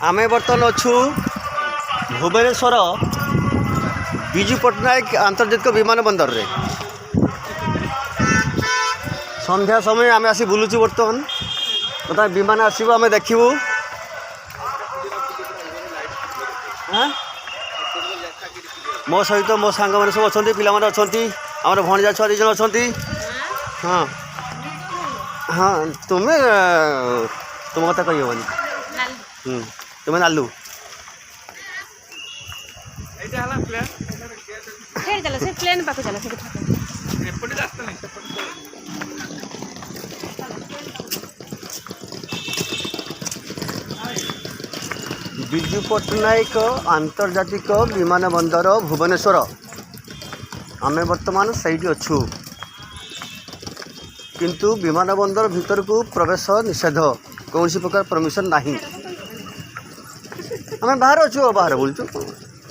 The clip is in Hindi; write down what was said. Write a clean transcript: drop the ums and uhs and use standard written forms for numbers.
आमे बर्तमान अच्छू भुवनेश्वर विजु पट्टनायक आंतर्जातिक विमान बंदर रे संध्या समय आम आसी बुलुचु बर्तमान बता विमान आसो आम देखू मो सहित मो सांग मैंने सब अच्छा पिला आम भणजा छुआ दीज अच्छा हाँ हाँ तुम्हें तुम कथा कही हेनी तुम्हें नालू प्लेन पाक चला विजु पट्टनायक आंतर्जातिक विमान बंदर भुवनेश्वर आमे वर्तमान सही अच्छू किंतु विमान बंदर भीतर को प्रवेश निषेध कौन प्रकार परमिशन नहीं आमे बाहर अच्छू बाहर बोलचु।